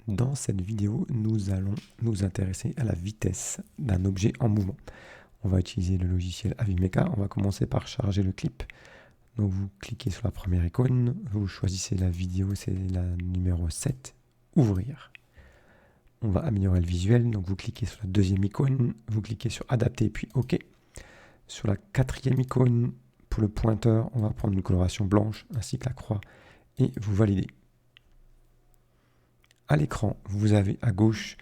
Dans cette vidéo, nous allons nous intéresser à la vitesse d'un objet en mouvement. On va utiliser le logiciel Avimeka. On va commencer par charger le clip. Donc vous cliquez sur la première icône, vous choisissez la vidéo, c'est la numéro 7, ouvrir. On va améliorer le visuel, donc vous cliquez sur la deuxième icône, vous cliquez sur adapter puis OK. Sur la quatrième icône, pour le pointeur, on va prendre une coloration blanche ainsi que la croix et vous validez. À l'écran, vous avez à gauche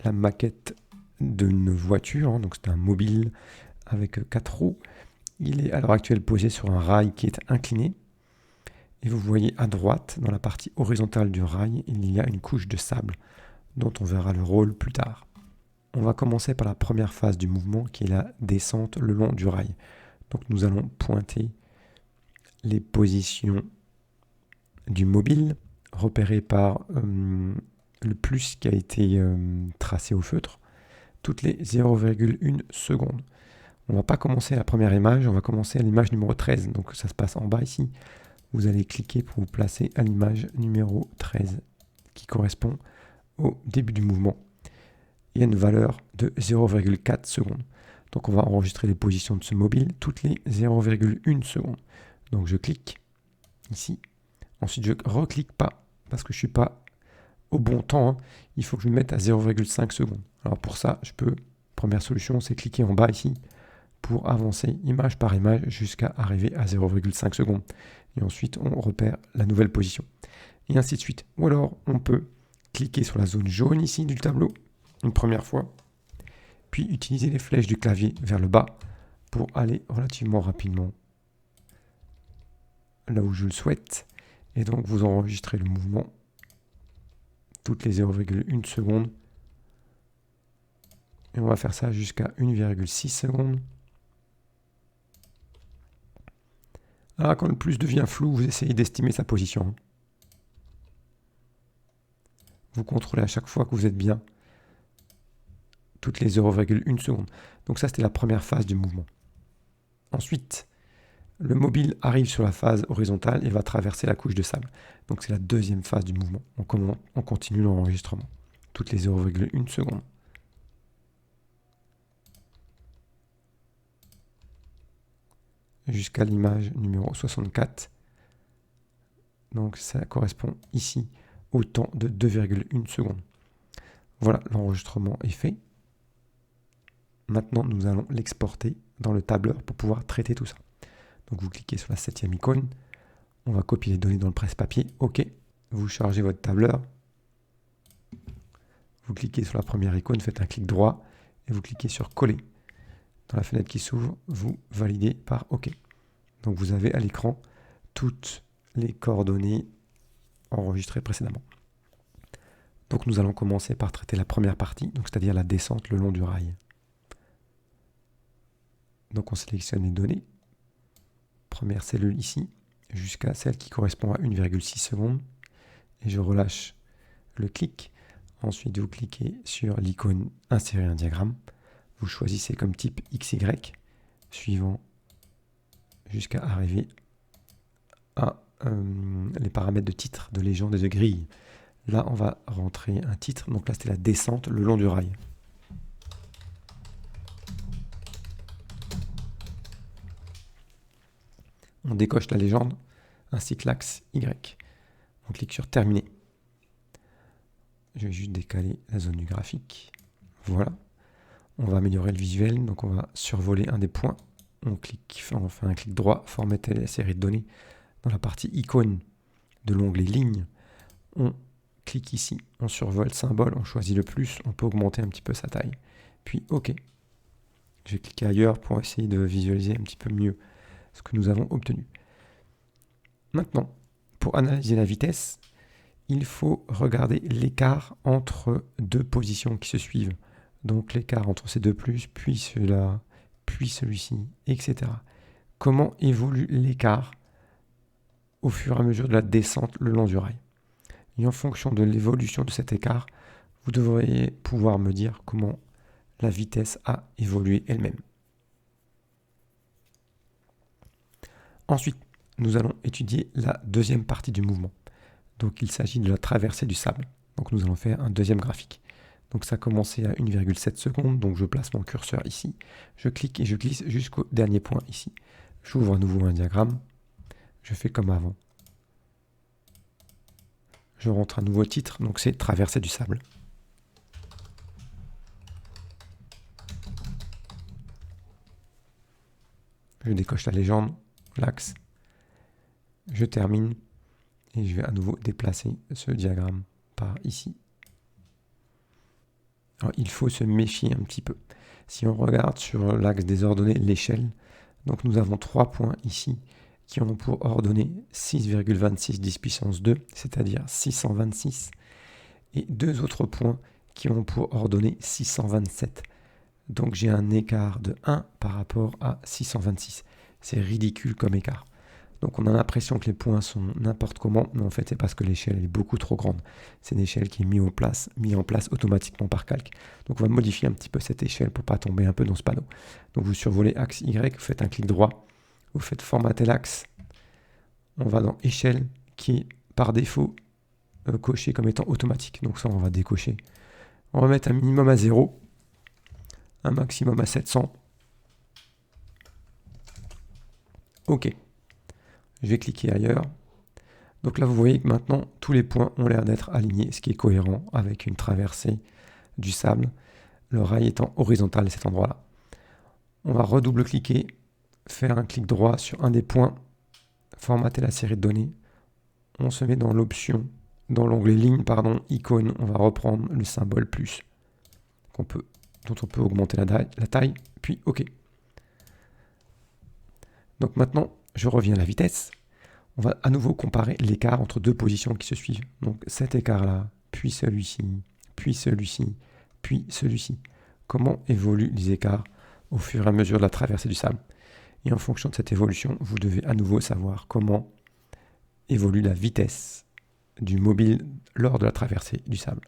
la maquette d'une voiture, donc c'est un mobile avec 4 roues. Il est à l'heure actuelle posé sur un rail qui est incliné. Et vous voyez à droite, dans la partie horizontale du rail, il y a une couche de sable dont on verra le rôle plus tard. On va commencer par la première phase du mouvement qui est la descente le long du rail. Donc nous allons pointer les positions du mobile repérées par le plus qui a été tracé au feutre toutes les 0,1 secondes. On ne va pas commencer à la première image, on va commencer à l'image numéro 13. Donc ça se passe en bas ici. Vous allez cliquer pour vous placer à l'image numéro 13 qui correspond au début du mouvement. Il y a une valeur de 0,4 secondes. Donc on va enregistrer les positions de ce mobile toutes les 0,1 secondes. Donc je clique ici. Ensuite je ne reclique pas parce que je ne suis pas au bon temps. Il faut que je me mette à 0,5 secondes. Alors pour ça, première solution, c'est cliquer en bas ici pour avancer image par image jusqu'à arriver à 0,5 secondes. Et ensuite, on repère la nouvelle position. Et ainsi de suite. Ou alors, on peut cliquer sur la zone jaune ici du tableau, une première fois, puis utiliser les flèches du clavier vers le bas pour aller relativement rapidement là où je le souhaite. Et donc, vous enregistrez le mouvement toutes les 0,1 secondes. Et on va faire ça jusqu'à 1,6 secondes. Alors, quand le plus devient flou, vous essayez d'estimer sa position. Vous contrôlez à chaque fois que vous êtes bien toutes les 0,1 secondes. Donc ça, c'était la première phase du mouvement. Ensuite, le mobile arrive sur la phase horizontale et va traverser la couche de sable. Donc c'est la deuxième phase du mouvement. On continue l'enregistrement toutes les 0,1 secondes. Jusqu'à l'image numéro 64. Donc ça correspond ici au temps de 2,1 secondes. Voilà, l'enregistrement est fait. Maintenant, nous allons l'exporter dans le tableur pour pouvoir traiter tout ça. Donc vous cliquez sur la 7e icône. On va copier les données dans le presse-papier. OK. Vous chargez votre tableur. Vous cliquez sur la première icône, faites un clic droit et vous cliquez sur coller. Dans la fenêtre qui s'ouvre, vous validez par OK. Donc vous avez à l'écran toutes les coordonnées enregistrées précédemment. Donc nous allons commencer par traiter la première partie, c'est-à-dire la descente le long du rail. Donc on sélectionne les données. Première cellule ici, jusqu'à celle qui correspond à 1,6 secondes. Et je relâche le clic. Ensuite, vous cliquez sur l'icône insérer un diagramme. Vous choisissez comme type XY, suivant jusqu'à arriver à les paramètres de titre, de légende et de grille. Là, on va rentrer un titre. Donc là, c'était la descente le long du rail. On décoche la légende ainsi que l'axe Y. On clique sur terminer. Je vais juste décaler la zone du graphique. Voilà. On va améliorer le visuel. Donc on va survoler un des points. On fait un clic droit, formater la série de données. Dans la partie icône de l'onglet ligne, on clique ici, on survole le symbole, on choisit le plus, on peut augmenter un petit peu sa taille. Puis OK. Je vais cliquer ailleurs pour essayer de visualiser un petit peu mieux ce que nous avons obtenu. Maintenant, pour analyser la vitesse, il faut regarder l'écart entre deux positions qui se suivent. Donc l'écart entre ces deux plus, puis celui-là, puis celui-ci, etc. Comment évolue l'écart au fur et à mesure de la descente le long du rail? Et en fonction de l'évolution de cet écart, vous devriez pouvoir me dire comment la vitesse a évolué elle-même. Ensuite, nous allons étudier la deuxième partie du mouvement. Donc il s'agit de la traversée du sable. Donc nous allons faire un deuxième graphique. Donc ça a commencé à 1,7 secondes, donc je place mon curseur ici, je clique et je glisse jusqu'au dernier point ici. J'ouvre à nouveau un diagramme, je fais comme avant. Je rentre un nouveau titre, donc c'est traversée du sable. Je décoche la légende, l'axe, je termine et je vais à nouveau déplacer ce diagramme par ici. Alors, il faut se méfier un petit peu. Si on regarde sur l'axe des ordonnées, l'échelle, donc nous avons 3 points ici qui ont pour ordonnée 6,26 10 puissance 2, c'est-à-dire 626, et 2 autres points qui ont pour ordonnée 627. Donc j'ai un écart de 1 par rapport à 626. C'est ridicule comme écart. Donc on a l'impression que les points sont n'importe comment, mais en fait c'est parce que l'échelle est beaucoup trop grande. C'est une échelle qui est mise en place automatiquement par calque. Donc on va modifier un petit peu cette échelle pour ne pas tomber un peu dans ce panneau. Donc vous survolez axe Y, vous faites un clic droit, vous faites formater l'axe. On va dans échelle qui est par défaut coché comme étant automatique. Donc ça on va décocher. On va mettre un minimum à 0, un maximum à 700. OK. Je vais cliquer ailleurs. Donc là, vous voyez que maintenant, tous les points ont l'air d'être alignés, ce qui est cohérent avec une traversée du sable, le rail étant horizontal à cet endroit-là. On va redouble-cliquer, faire un clic droit sur un des points, formater la série de données. On se met dans l'option, dans l'onglet ligne, icône, on va reprendre le symbole plus, dont on peut augmenter la taille, puis OK. Donc maintenant, je reviens à la vitesse. On va à nouveau comparer l'écart entre deux positions qui se suivent. Donc cet écart-là, puis celui-ci, puis celui-ci, puis celui-ci. Comment évoluent les écarts au fur et à mesure de la traversée du sable? Et en fonction de cette évolution, vous devez à nouveau savoir comment évolue la vitesse du mobile lors de la traversée du sable.